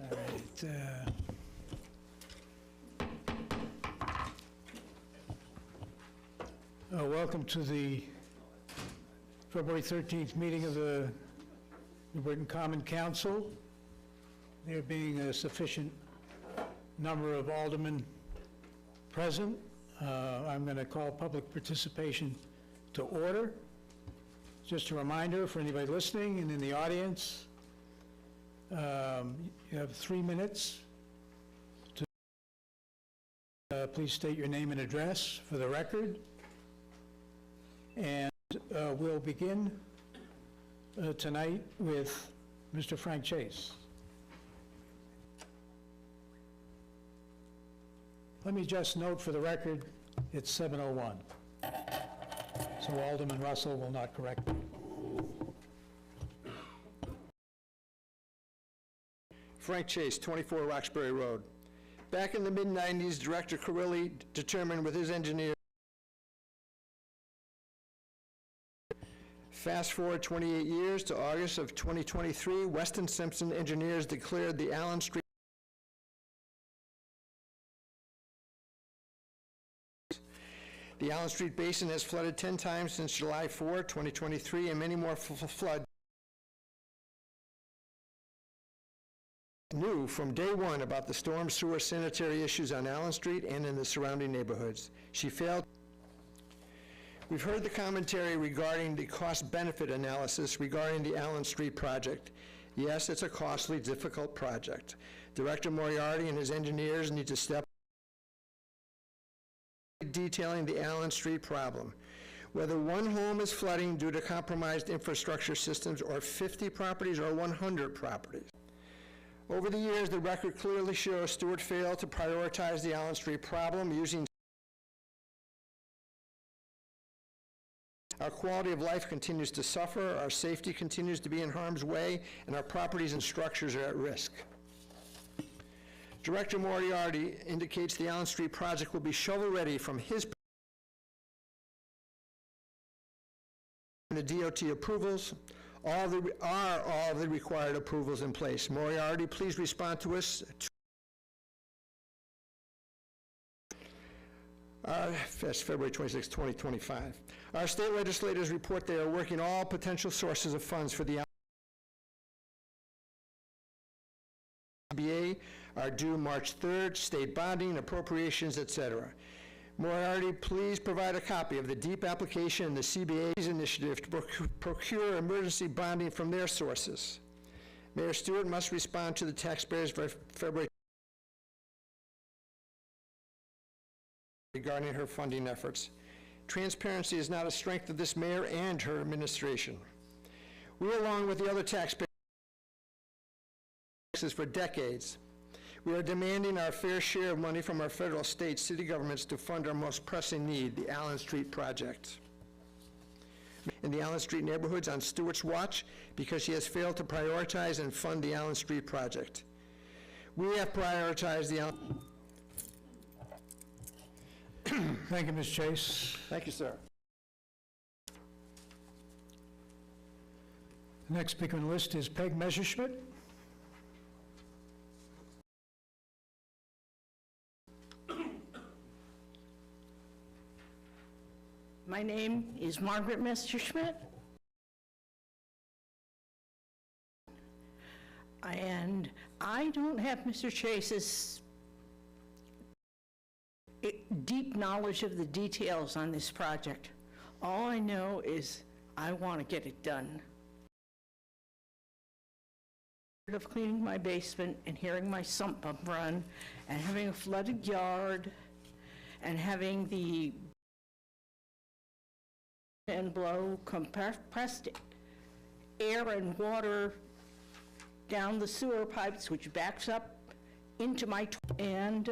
All right. Welcome to the February 13th meeting of the New Britain Common Council. There being a sufficient number of aldermen present, I'm going to call public participation to order. Just a reminder for anybody listening and in the audience, you have 3 minutes to please state your name and address for the record. And we'll begin tonight with Mr. Frank Chase. Let me just note for the record, it's 7:01. So Alderman Russell will not correct me. Frank Chase, 24 Roxbury Road. Back in the mid-90s, Director Carilli determined with his engineer. Fast forward 28 years to August of 2023, Weston Simpson Engineers declared the Allen Street The Allen Street Basin has flooded 10 times since July 4, 2023, and many more flood. Knew from day one about the storm sewer sanitary issues on Allen Street and in the surrounding neighborhoods. She failed. We've heard the commentary regarding the cost-benefit analysis regarding the Allen Street project. Yes, it's a costly, difficult project. Director Moriarty and his engineers need to step detailing the Allen Street problem. Whether one home is flooding due to compromised infrastructure systems or 50 properties or 100 properties. Over the years, the record clearly shows Stewart failed to prioritize the Allen Street problem using. Our quality of life continues to suffer, our safety continues to be in harm's way, and our properties and structures are at risk. Director Moriarty indicates the Allen Street project will be shovel-ready from his the DOT approvals. Are all the required approvals in place? Moriarty, please respond to us. That's February 26, 2025. Our state legislators report they are working all potential sources of funds for the CBA are due March 3rd, state bonding, appropriations, etc. Moriarty, please provide a copy of the DEEP application and the CBA's initiative to procure emergency bonding from their sources. Mayor Stewart must respond to the taxpayers by February regarding her funding efforts. Transparency is not a strength of this mayor and her administration. We, along with the other taxpayers for decades, we are demanding our fair share of money from our federal, state, city governments to fund our most pressing need, the Allen Street project. In the Allen Street neighborhoods on Stewart's watch because she has failed to prioritize and fund the Allen Street project. We have prioritized the Allen. Thank you, Ms. Chase. Thank you, sir. The next speaker on the list is Peg Messerschmidt. My name is Margaret Messerschmidt, and I don't have Mr. Chase's deep knowledge of the details on this project. All I know is I want to get it done. Of cleaning my basement and hearing my sump pump run and having a flooded yard and having the and blow compressed air and water down the sewer pipes, which backs up into my and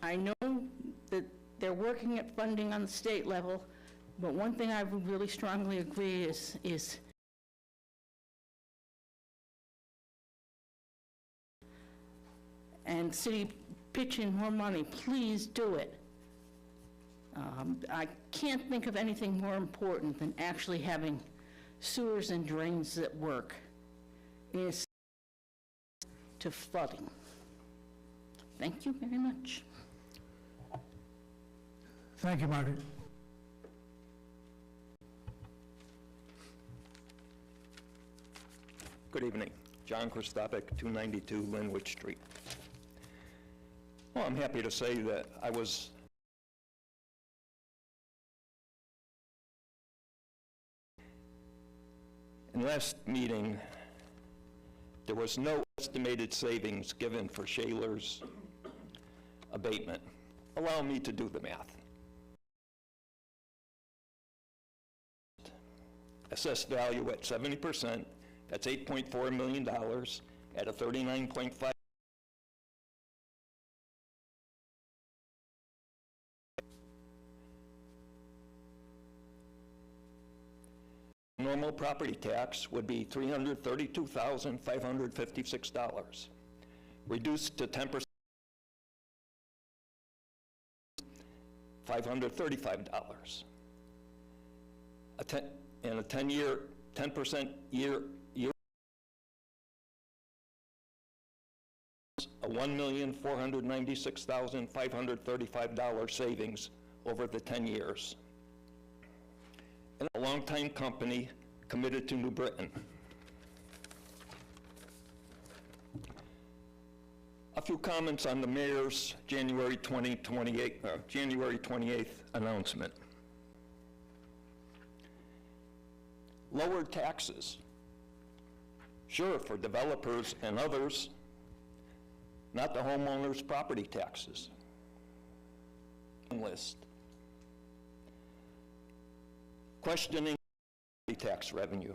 I know that they're working at funding on the state level, but one thing I would really strongly agree is and city pitch in more money, please do it. I can't think of anything more important than actually having sewers and drains that work is to flooding. Thank you very much. Thank you, Margaret. Good evening. John Christopik, 292 Linwood Street. Well, I'm happy to say that I was in last meeting, there was no estimated savings given for Shaler's abatement. Allow me to do the math. Assessed value at 70%, that's $8.4 million at a 39.5. Normal property tax would be $332,556. Reduced to 10%, $535. And a 10-year, 10% year, a $1,496,535 savings over the 10 years. And a longtime company committed to New Britain. A few comments on the mayor's January 28th announcement. Lowered taxes. Sure, for developers and others, not the homeowners' property taxes. List. Questioning tax revenue.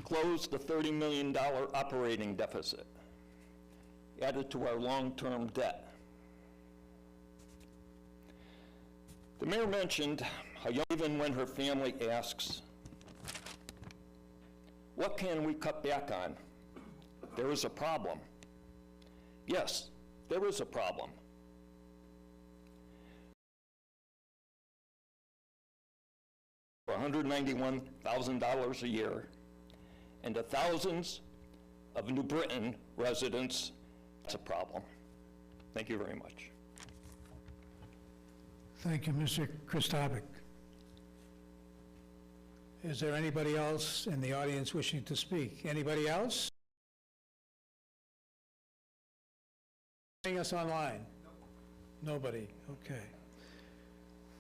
Closed the $30 million operating deficit. Added to our long-term debt. The mayor mentioned how even when her family asks, what can we cut back on? There is a problem. Yes, there is a problem. For $191,000 a year, and to thousands of New Britain residents, that's a problem. Thank you very much. Thank you, Mr. Christopik. Is there anybody else in the audience wishing to speak? Anybody else? Joining us online? Nobody, okay.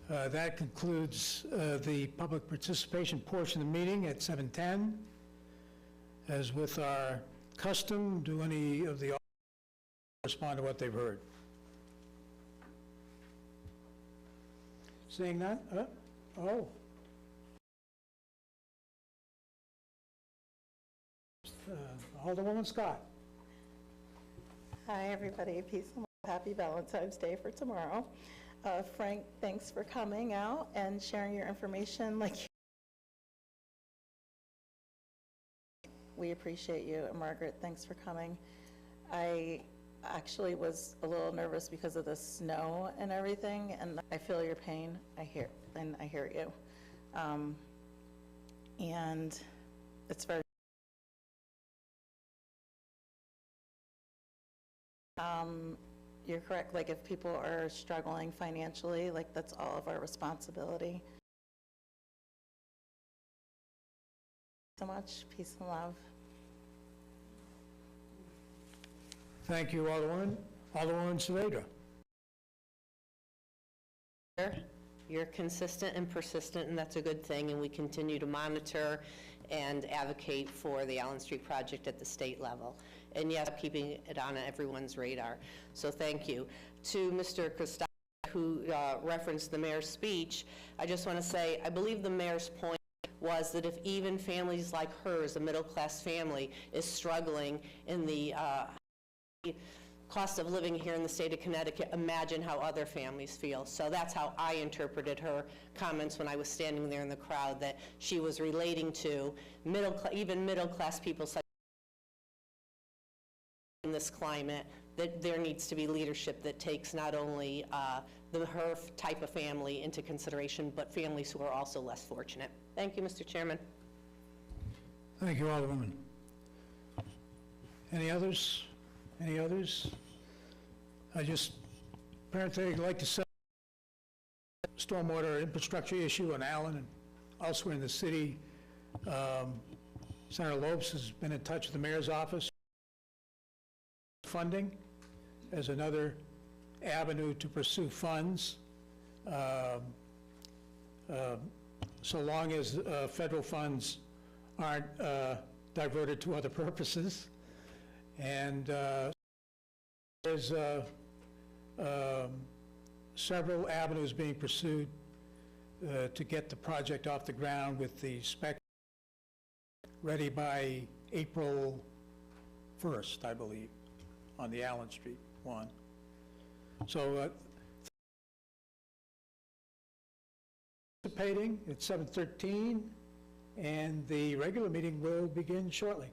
That concludes the public participation portion of the meeting at 7:10. As with our custom, do any of the audience respond to what they've heard? Seeing that? Alderwoman Scott. Hi, everybody. Peace and love. Happy Valentine's Day for tomorrow. Frank, thanks for coming out and sharing your information. We appreciate you. And Margaret, thanks for coming. I actually was a little nervous because of the snow and everything, and I feel your pain. I hear you. And it's very you're correct, if people are struggling financially, that's all of our responsibility. So much peace and love. Thank you, Alderwoman. Alderwoman Saavedra. You're consistent and persistent, and that's a good thing, and we continue to monitor and advocate for the Allen Street project at the state level. And yes, keeping it on everyone's radar. So thank you. To Mr. Christopik, who referenced the mayor's speech, I just want to say, I believe the mayor's point was that if even families like hers, a middle-class family, is struggling in the cost of living here in the state of Connecticut, imagine how other families feel. So that's how I interpreted her comments when I was standing there in the crowd, that she was relating to even middle-class people such in this climate, that there needs to be leadership that takes not only her type of family into consideration, but families who are also less fortunate. Thank you, Mr. Chairman. Thank you, Alderwoman. Any others? Any others? I just, parenthetically, like to say, stormwater infrastructure issue on Allen and elsewhere in the city. Senator Lopes has been in touch with the mayor's office. Funding as another avenue to pursue funds, so long as federal funds aren't diverted to other purposes. And there's several avenues being pursued to get the project off the ground, with the spec ready by April 1st, I believe, on the Allen Street one. So participating at 7:13, and the regular meeting will begin shortly.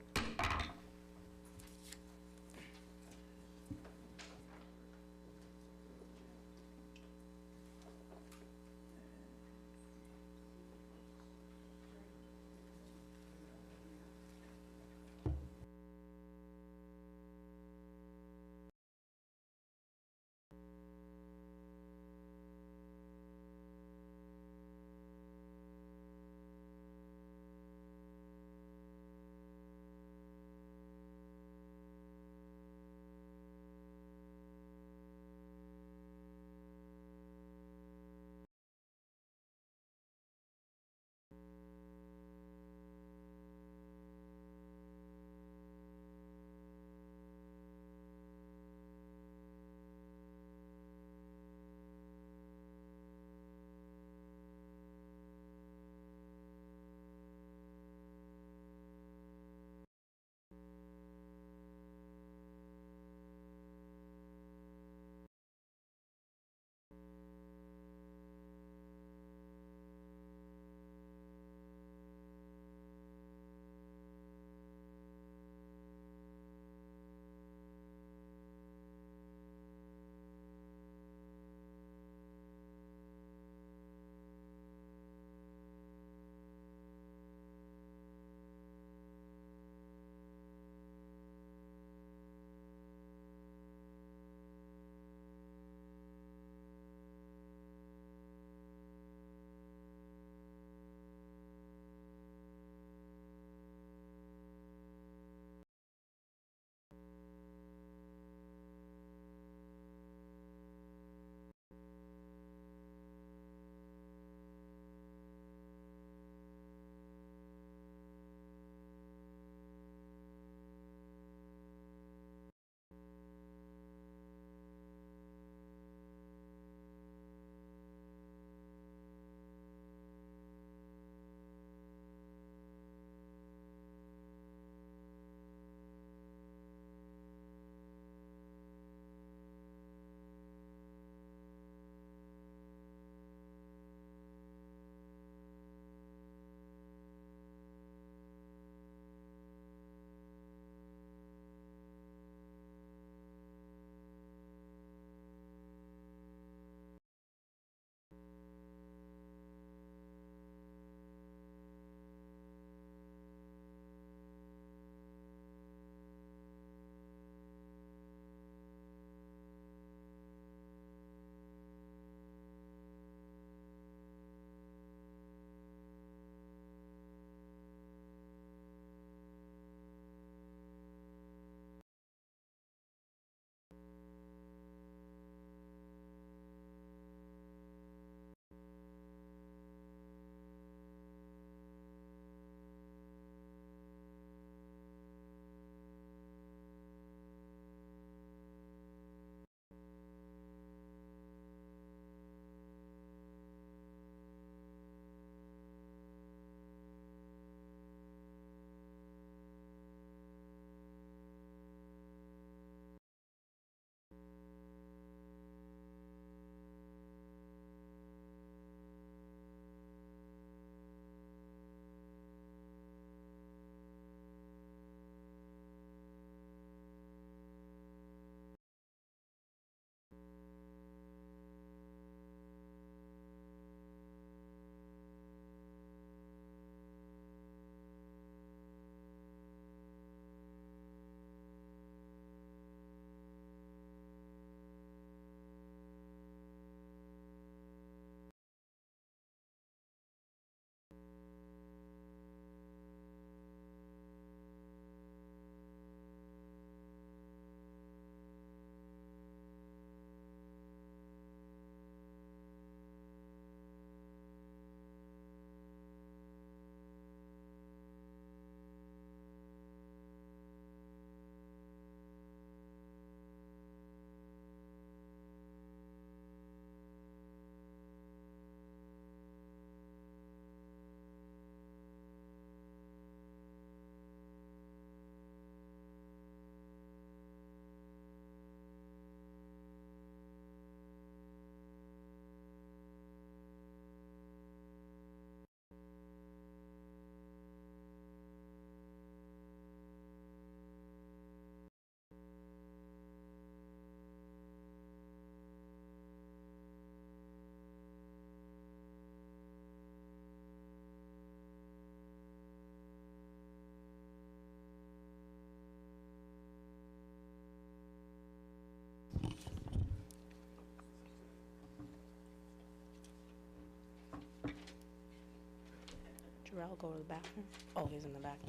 I'll go to the bathroom. Oh, he's in the back.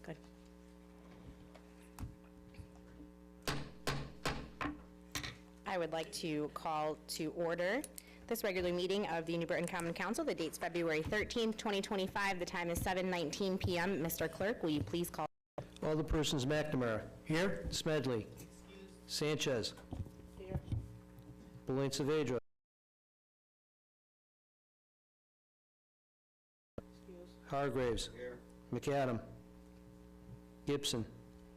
Good. I would like to call to order this regular meeting of the New Britain Common Council. The date's February 13th, 2025. The time is 7:19 p.m. Mr. Clerk, will you please call? Alderpersons McNamara. Here. Smedley. Sanchez. Here. Belain Saavedra. Hargraves. Here. McAdam. Gibson.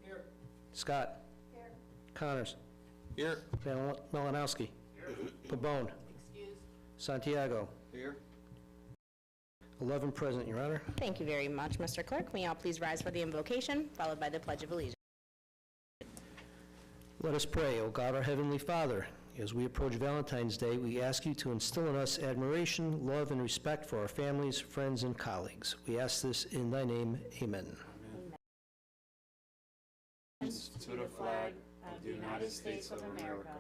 Here. Scott. Here. Connors. Here. Malinowski. Here. Pabon. Excuse. Santiago. Here. 11 present, Your Honor. Thank you very much, Mr. Clerk. May all please rise for the invocation, followed by the Pledge of Allegiance. Let us pray. O God, our Heavenly Father, as we approach Valentine's Day, we ask you to instill in us admiration, love, and respect for our families, friends, and colleagues. We ask this in thy name. Amen. To the flag of the United States of America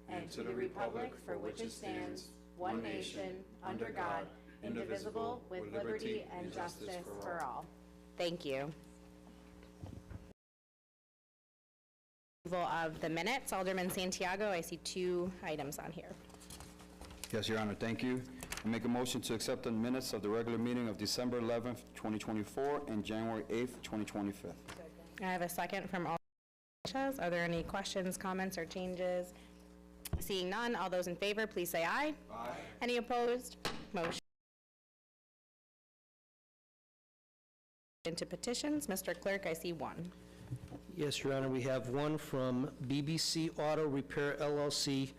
and to the republic for which it stands, one nation, under God, indivisible, with liberty and justice for all. Thank you. Approval of the minutes. Alderman Santiago, I see 2 items on here. Yes, Your Honor, thank you. I make a motion to accept the minutes of the regular meeting of December 11th, 2024, and January 8th, 2025. I have a second from Alderman Sanchez. Are there any questions, comments, or changes? Seeing none, all those in favor, please say aye. Aye. Any opposed? Motion. Into petitions. Mr. Clerk, I see 1. Yes, Your Honor, we have one from BBC Auto Repair LLC,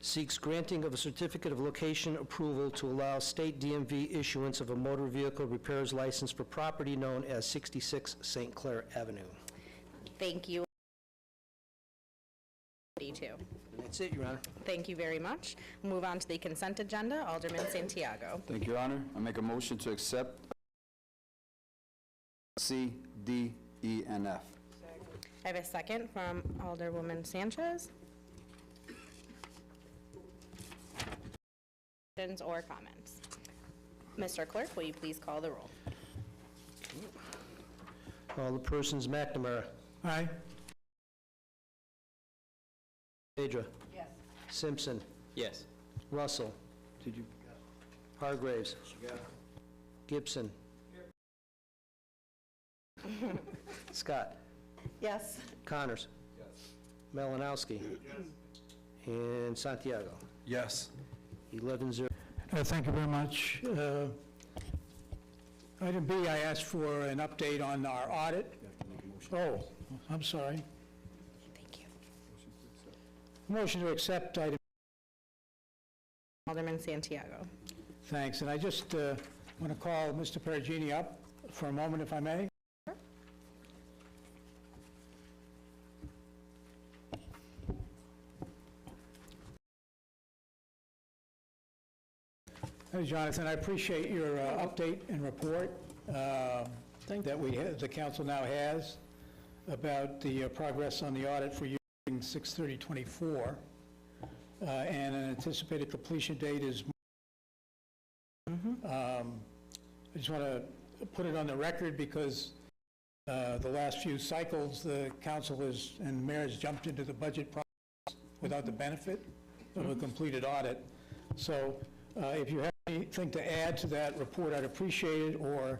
seeks granting of a certificate of location approval to allow state DMV issuance of a motor vehicle repair's license for property known as 66 St. Clair Avenue. Thank you. 42. That's it, Your Honor. Thank you very much. Move on to the consent agenda. Alderman Santiago. Thank you, Your Honor. I make a motion to accept C, D, E, and F. I have a second from Alderwoman Sanchez. Questions or comments? Mr. Clerk, will you please call the roll? Alderpersons McNamara. Aye. Saavedra. Yes. Simpson. Yes. Russell. Did you? Hargraves. Gibson. Scott. Yes. Connors. Malinowski. And Santiago. Yes. 11-0. Thank you very much. Item B, I asked for an update on our audit. Oh, I'm sorry. Thank you. Motion to accept item. Alderman Santiago. Thanks, and I just want to call Mr. Perugini up for a moment, if I may. Hey, Jonathan, I appreciate your update and report that the council now has about the progress on the audit for year 6/30/24, and an anticipated completion date is. I just want to put it on the record because the last few cycles, the council and the mayor has jumped into the budget process without the benefit of a completed audit. So if you have anything to add to that report, I'd appreciate it, or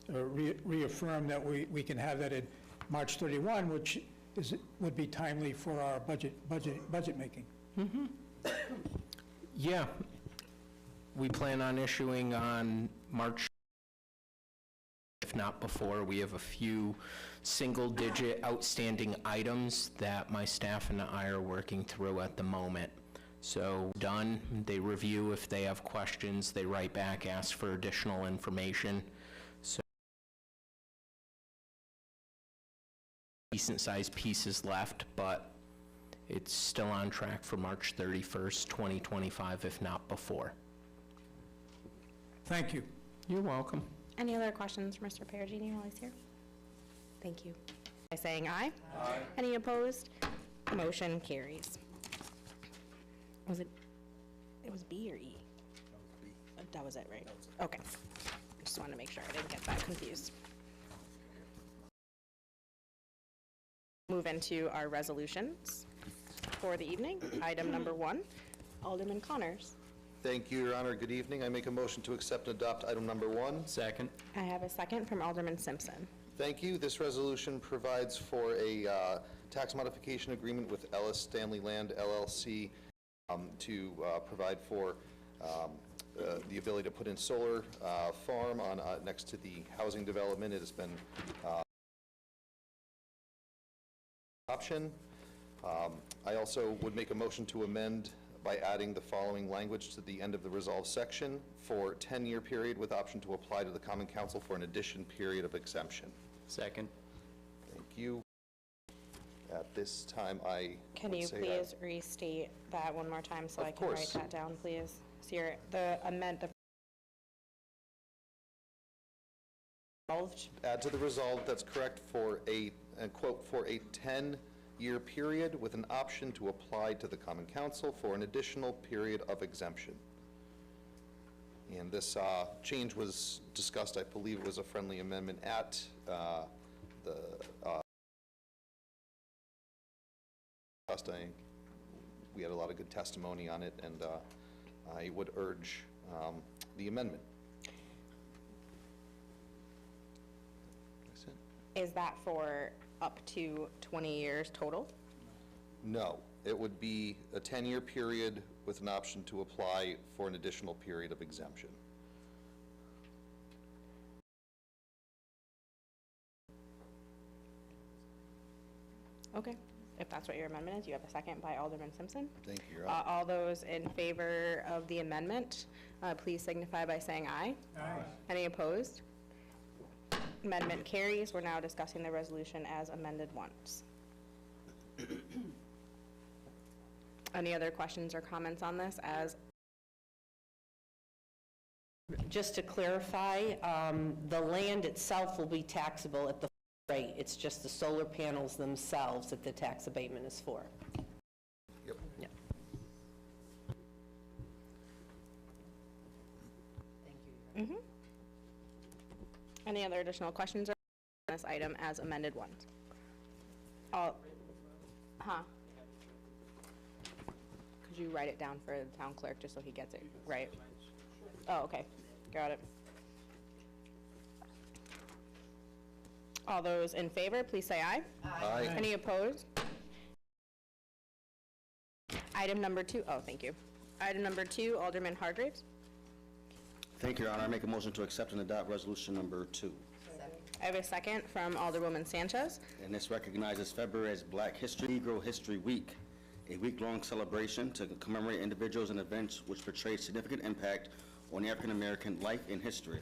reaffirm that we can have that at March 31, which would be timely for our budget making. Yeah. We plan on issuing on March, if not before. We have a few single-digit outstanding items that my staff and I are working through at the moment. So done, they review. If they have questions, they write back, ask for additional information. So decent-sized pieces left, but it's still on track for March 31st, 2025, if not before. Thank you. You're welcome. Any other questions for Mr. Perugini while he's here? Thank you. By saying aye. Aye. Any opposed? Motion carries. Was it It was B or E? That was it, right? Okay. Just wanted to make sure I didn't get that confused. Move into our resolutions for the evening. Item number 1, Alderman Connors. Thank you, Your Honor. Good evening. I make a motion to accept and adopt item number 1. Second. I have a second from Alderman Simpson. Thank you. This resolution provides for a tax modification agreement with Ellis Stanley Land LLC to provide for the ability to put in solar farm on next to the housing development. It has been option. I also would make a motion to amend by adding the following language to the end of the resolve section for 10-year period with option to apply to the Common Council for an addition period of exemption. Second. Thank you. At this time, I Can would you say please restate that one more time so Of I can write course. that down, please? So the add to the resolve, that's correct, for a, and quote, for a 10-year period with an option to apply to the Common Council for an additional period of exemption. And this change was discussed, I believe it was a friendly amendment at we had a lot of good testimony on it, and I would urge the amendment. That's it. Is that for up to 20 years total? No, it would be a 10-year period with an option to apply for an additional period of exemption. Okay, if that's what your amendment is. You have a second by Alderman Simpson. Thank you, Your Honor. All those in favor of the amendment, please signify by saying aye. Aye. Any opposed? Amendment carries. We're now discussing the resolution as amended once. Any other questions or comments on this as? Just to clarify, the land itself will be taxable at the rate. It's just the solar panels themselves that the tax abatement is for. Yep. Yep. Any other additional questions or on this item as amended once? Could you write it down for the town clerk just so he gets it right? Oh, okay, got it. All those in favor, please say aye. Aye. Any opposed? Item number 2, oh, thank you. Item number 2, Alderman Hargreaves. Thank you, Your Honor. I make a motion to accept and adopt resolution number 2. I have a second from Alderwoman Sanchez. And this recognizes February as Black Negro History Week, a week-long celebration to commemorate individuals and events which portray significant impact on African American life and history.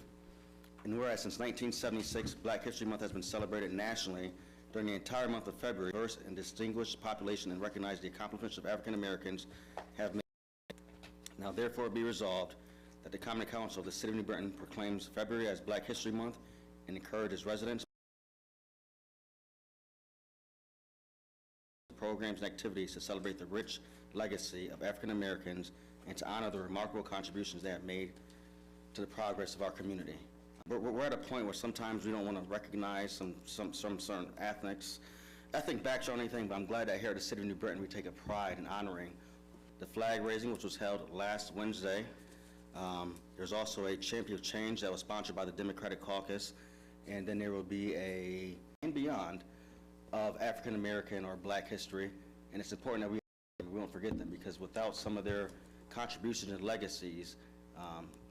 And whereas since 1976, Black History Month has been celebrated nationally during the entire month of February, diverse and distinguished population and recognize the accomplishments of African Americans have made. Now therefore be resolved that the Common Council of the City of New Britain proclaims February as Black History Month and encourages residents, programs and activities to celebrate the rich legacy of African Americans and to honor the remarkable contributions they have made to the progress of our community. We're at a point where sometimes we don't want to recognize some certain ethnic background or anything, but I'm glad that here at the City of New Britain we take a pride in honoring the flag raising, which was held last Wednesday. There's also a Champion of Change that was sponsored by the Democratic Caucus, and then there will be a and beyond of African American or Black history, and it's important that we don't forget them, because without some of their contributions and legacies,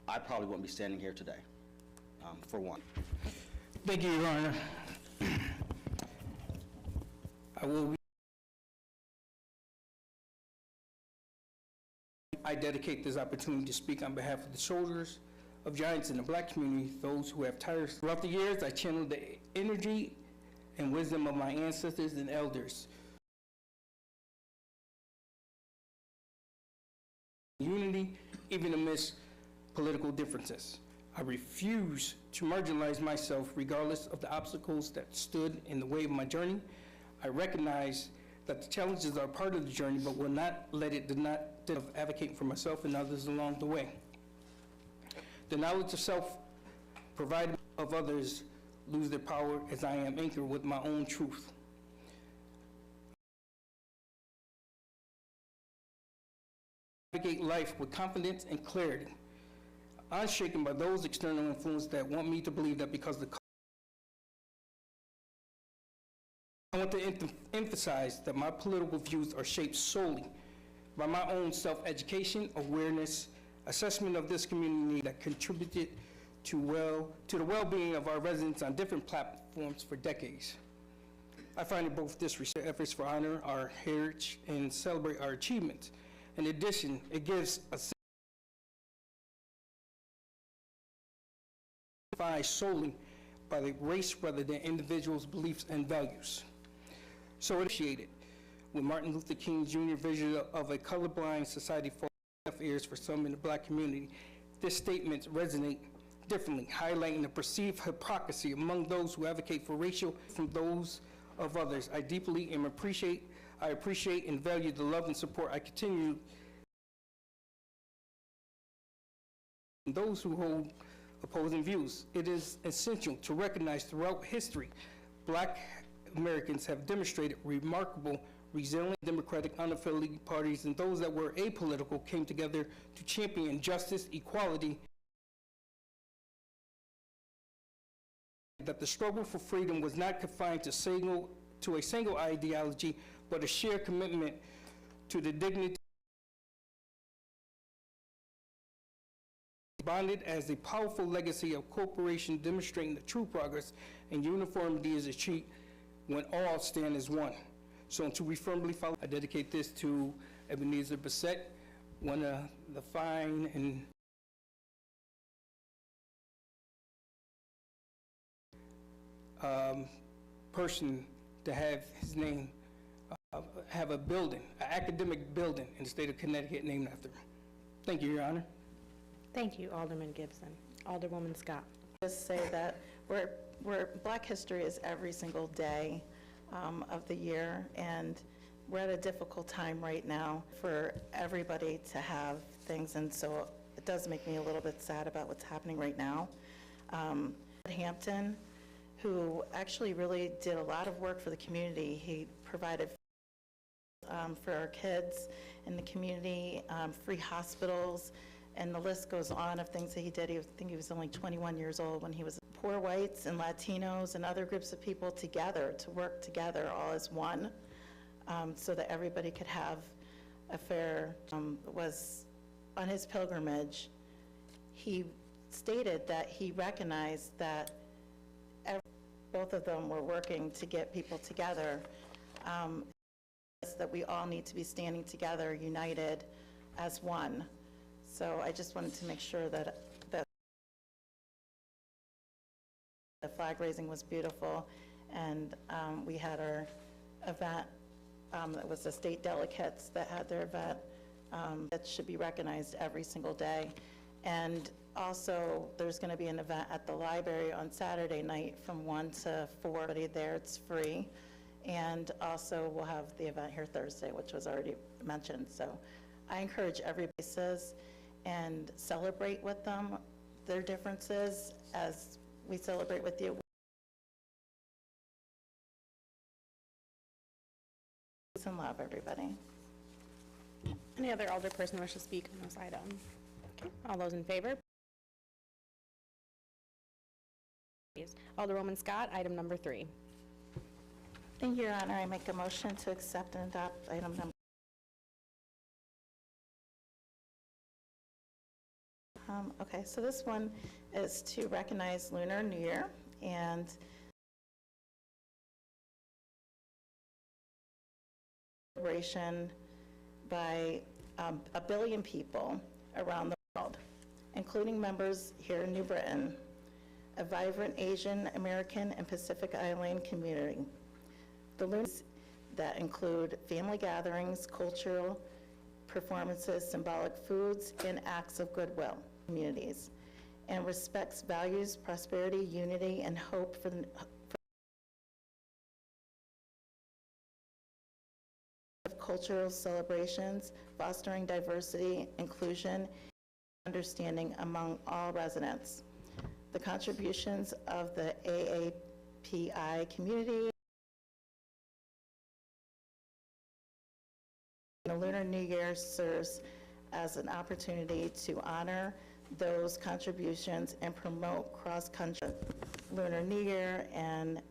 I probably wouldn't be standing here today, for one. Thank you, Your Honor. I dedicate this opportunity to speak on behalf of the soldiers of Giants in the Black community, those who have tirelessly. Throughout the years, I channeled the energy and wisdom of my ancestors and elders. Unity, even amidst political differences. I refuse to marginalize myself regardless of the obstacles that stood in the way of my journey. I recognize that the challenges are part of the journey, but will not let it deny of advocating for myself and others along the way. The knowledge of self provided of others lose their power as I am anchored with my own truth. Navigate life with confidence and clarity, unshaken by those external influences that want me to believe that because the I want to emphasize that my political views are shaped solely by my own self-education, awareness, assessment of this community that contributed to the well-being of our residents on different platforms for decades. I find it both disrespect efforts for honor our heritage and celebrate our achievements. In addition, it gives a defined solely by the race rather than individuals' beliefs and values. So initiated with Martin Luther King Jr. vision of a colorblind society for deaf ears for some in the Black community. This statement resonates differently, highlighting the perceived hypocrisy among those who advocate for racial from those of others. I deeply appreciate and value the love and support I continue those who hold opposing views. It is essential to recognize throughout history, Black Americans have demonstrated remarkable, resilient, democratic, unaffiliated parties, and those that were apolitical came together to champion justice, equality, that the struggle for freedom was not confined to a single ideology, but a shared commitment to the dignity bonded as a powerful legacy of cooperation demonstrating the true progress and uniformity is achieved when all stand as one. So until we firmly follow, I dedicate this to Ebenezer Bassett, one of the fine and person to have his name, have a building, an academic building in the state of Connecticut named after him. Thank you, Your Honor. Thank you, Alderman Gibson. Alderwoman Scott. Just say that Black History is every single day of the year, and we're at a difficult time right now for everybody to have things, and so it does make me a little bit sad about what's happening right now. Hampton, who actually really did a lot of work for the community. He provided for our kids in the community, free hospitals, and the list goes on of things that he did. I think he was only 21 years old when he was poor whites and Latinos and other groups of people together to work together all as one, so that everybody could have a fair, was on his pilgrimage, he stated that he recognized that both of them were working to get people together, that we all need to be standing together, united as one. So I just wanted to make sure that the flag raising was beautiful, and we had our event, it was the state delegates that had their event, that should be recognized every single day. And also, there's going to be an event at the library on Saturday night from 1 to 4. Everybody there, it's free. And also, we'll have the event here Thursday, which was already mentioned. So I encourage everybody to and celebrate with them their differences as we celebrate with you. Peace and love, everybody. Any other alderperson wish to speak on this item? Okay, all those in favor? Alderwoman Scott, item number 3. Thank you, Your Honor. I make a motion to accept and adopt item number. Okay, so this one is to recognize Lunar New Year and celebration by 1 billion people around the world, including members here in New Britain, a vibrant Asian American and Pacific Island community. The lunars that include family gatherings, cultural performances, symbolic foods, and acts of goodwill communities, and respects values, prosperity, unity, and hope for cultural celebrations, fostering diversity, inclusion, understanding among all residents. The contributions of the AAPI community. The Lunar New Year serves as an opportunity to honor those contributions and promote cross-country Lunar New Year and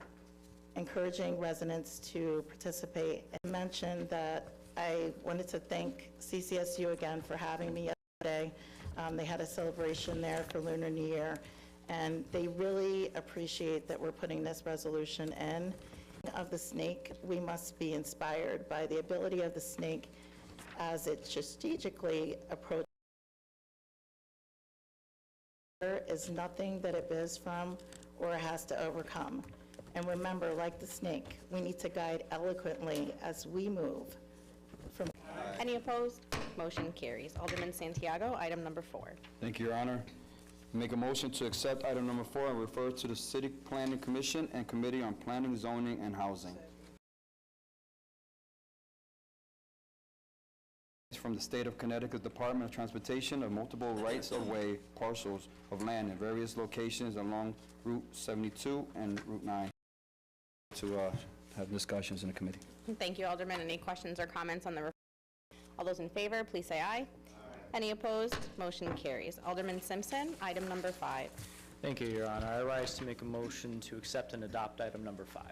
encouraging residents to participate. I mentioned that I wanted to thank CCSU again for having me yesterday. They had a celebration there for Lunar New Year, and they really appreciate that we're putting this resolution in. Of the snake, we must be inspired by the ability of the snake as it strategically approaches. Is nothing that it bears from or has to overcome. And remember, like the snake, we need to guide eloquently as we move from. Any opposed? Motion carries. Alderman Santiago, item number 4. Thank you, Your Honor. Make a motion to accept item number 4 and refer to the City Planning Commission and Committee on Planning, Zoning, and Housing. From the State of Connecticut Department of Transportation of multiple rights-of-way parcels of land in various locations along Route 72 and Route 9 to have discussions in the committee. Thank you, Alderman. Any questions or comments on the all those in favor, please say aye. Any opposed? Motion carries. Alderman Simpson, item number 5. Thank you, Your Honor. I rise to make a motion to accept and adopt item number 5.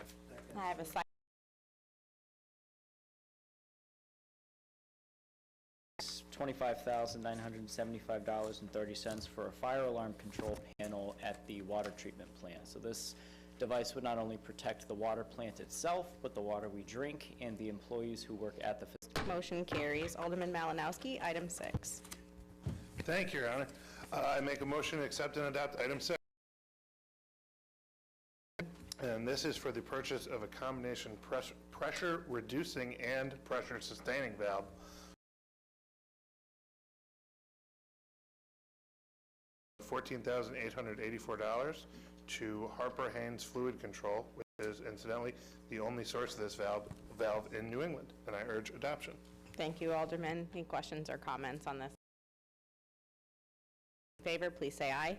I have a second. $25,975.30 for a fire alarm control panel at the water treatment plant. So this device would not only protect the water plant itself, but the water we drink and the employees who work at the facility. Motion carries. Alderman Malinowski, item 6. Thank you, Your Honor. I make a motion to accept and adopt item 6. And this is for the purchase of a combination pressure reducing and pressure sustaining valve $14,884 to Harper Haynes Fluid Control, which is incidentally the only source of this valve in New England, and I urge adoption. Thank you, Alderman. Any questions or comments on this? In favor, please say aye.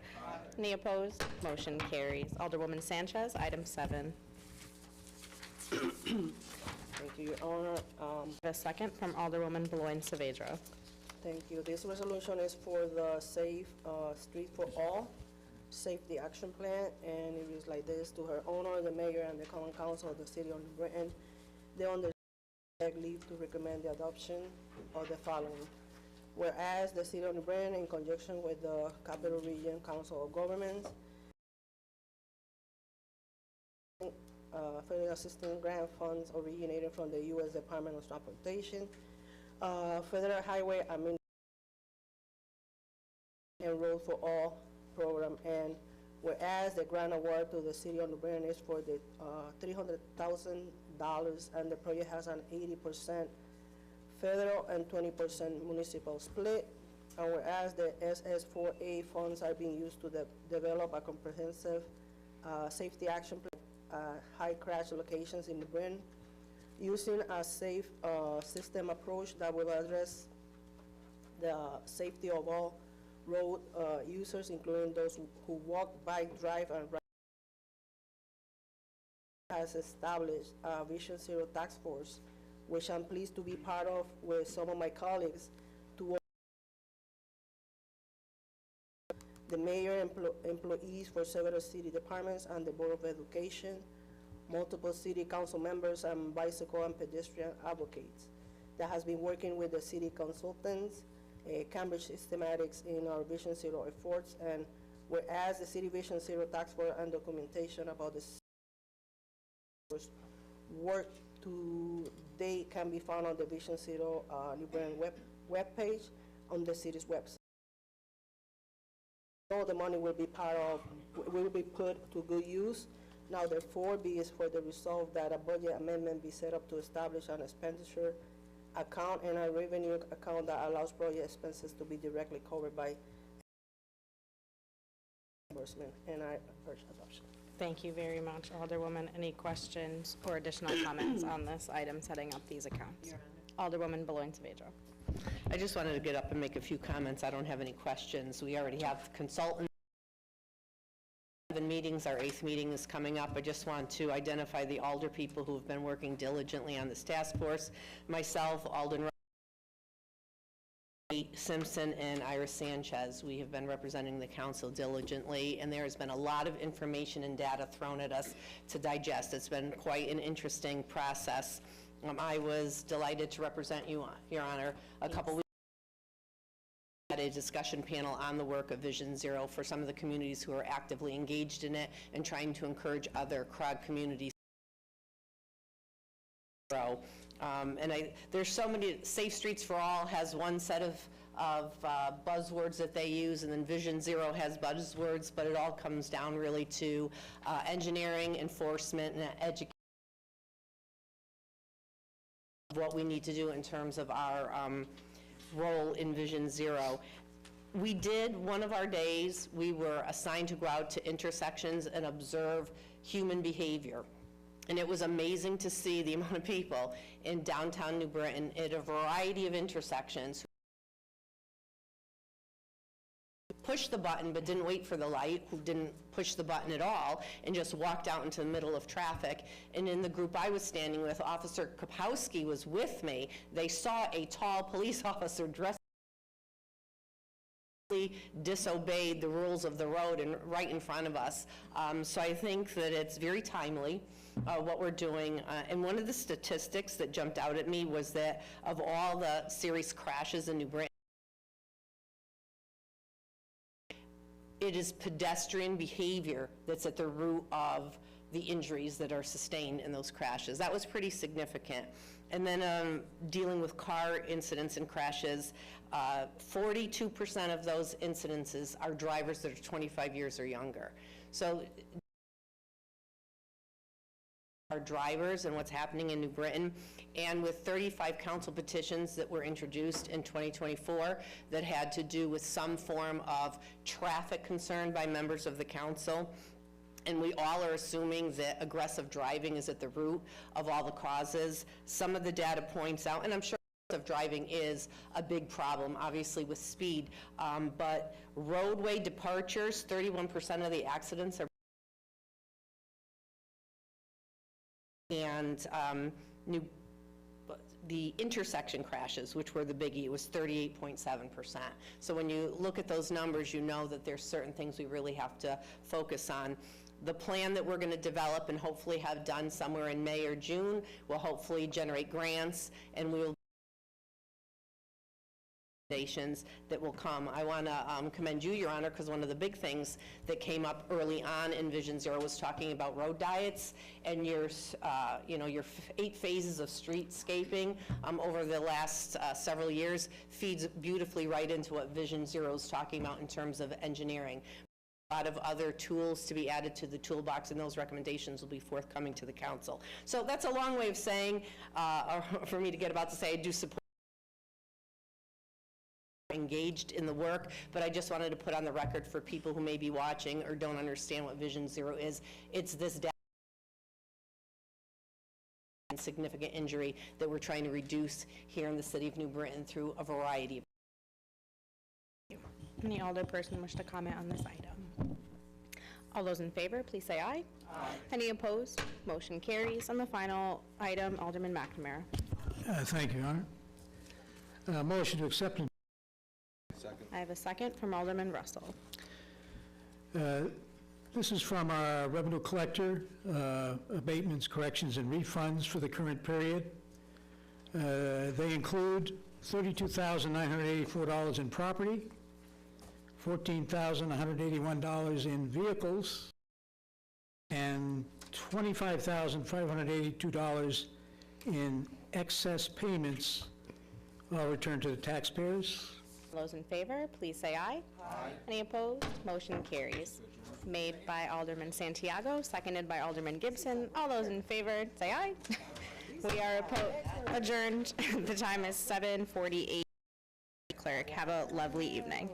Any opposed? Motion carries. Alderwoman Sanchez, item 7. Thank you, Your Honor. A second from Alderwoman Beloin Saavedra. Thank you. This resolution is for the Safe Street for All Safety Action Plan, and it is like this: to her owner, the mayor, and the common council of the city of New Britain, they undertake leave to recommend the adoption of the following. Whereas the city of New Britain, in conjunction with the Capital Region Council of Governments, federal assistance grant funds originating from the U.S. Department of Transportation, Federal Highway and Road for All program, and whereas the grant award to the city of New Britain is for the $300,000, and the project has an 80% federal and 20% municipal split, and whereas the SS4A funds are being used to develop a comprehensive safety action plan high crash locations in New Britain, using a safe system approach that will address the safety of all road users, including those who walk, bike, drive, and ride. Has established a Vision Zero task force, which I'm pleased to be part of with some of my colleagues, to work the mayor, employees for several city departments and the Board of Education, multiple city council members, and bicycle and pedestrian advocates that has been working with the city consultants, Cambridge Systematics in our Vision Zero efforts, and whereas the City Vision Zero task force and documentation about the work to date can be found on the Vision Zero New Britain webpage on the city's website. All the money will be put to good use. Now, the 4B is for the resolve that a budget amendment be set up to establish an expenditure account and a revenue account that allows project expenses to be directly covered by reimbursement, and I urge adoption. Thank you very much, Alderwoman. Any questions or additional comments on this item setting up these accounts? Alderwoman Beloin Saavedra. I just wanted to get up and make a few comments. I don't have any questions. We already have consultants. 7 meetings, our 8th meeting is coming up. I just want to identify the alder people who have been working diligently on this task force. Myself, Alden Simpson, and Iris Sanchez. We have been representing the council diligently, and there has been a lot of information and data thrown at us to digest. It's been quite an interesting process. I was delighted to represent you, Your Honor, a couple weeks ago at a discussion panel on the work of Vision Zero for some of the communities who are actively engaged in it and trying to encourage other CROG communities to grow. There's so many. Safe Streets for All has one set of buzzwords that they use, and then Vision Zero has buzzwords, but it all comes down really to engineering, enforcement, and education. What we need to do in terms of our role in Vision Zero. We did, one of our days, we were assigned to go out to intersections and observe human behavior. And it was amazing to see the amount of people in downtown New Britain at a variety of intersections who pushed the button but didn't wait for the light, who didn't push the button at all, and just walked out into the middle of traffic. And in the group I was standing with, Officer Kapowski was with me. They saw a tall police officer dressed disobeyed the rules of the road and right in front of us. So I think that it's very timely what we're doing. And one of the statistics that jumped out at me was that of all the serious crashes in New Britain, it is pedestrian behavior that's at the root of the injuries that are sustained in those crashes. That was pretty significant. And then dealing with car incidents and crashes, 42% of those incidences are drivers that are 25 years or younger. So our drivers and what's happening in New Britain, and with 35 council petitions that were introduced in 2024 that had to do with some form of traffic concern by members of the council. And we all are assuming that aggressive driving is at the root of all the causes. Some of the data points out, and I'm sure aggressive driving is a big problem, obviously with speed, but roadway departures, 31% of the accidents are, and the intersection crashes, which were the biggie, was 38.7%. So when you look at those numbers, you know that there's certain things we really have to focus on. The plan that we're going to develop and hopefully have done somewhere in May or June will hopefully generate grants, and we will that will come. I want to commend you, Your Honor, because one of the big things that came up early on in Vision Zero was talking about road diets, and your 8 phases of streetscaping over the last several years feeds beautifully right into what Vision Zero is talking about in terms of engineering. A lot of other tools to be added to the toolbox, and those recommendations will be forthcoming to the council. So that's a long way of saying, or for me to get about to say, I do support engaged in the work, but I just wanted to put on the record for people who may be watching or don't understand what Vision Zero is. It's this significant injury that we're trying to reduce here in the city of New Britain through a variety of. Any alderperson wish to comment on this item? All those in favor, please say aye. Aye. Any opposed? Motion carries. On the final item, Alderman McNamara. Thank you, Your Honor. Motion to accept. Second. I have a second from Alderman Russell. This is from our revenue collector, abatements, corrections, and refunds for the current period. They include $32,984 in property, $14,181 in vehicles, and $25,582 in excess payments returned to the taxpayers. All those in favor, please say aye. Aye. Any opposed? Motion carries. Made by Alderman Santiago, seconded by Alderman Gibson. All those in favor, say aye. We are adjourned. The time is 7:48. Clerk, have a lovely evening.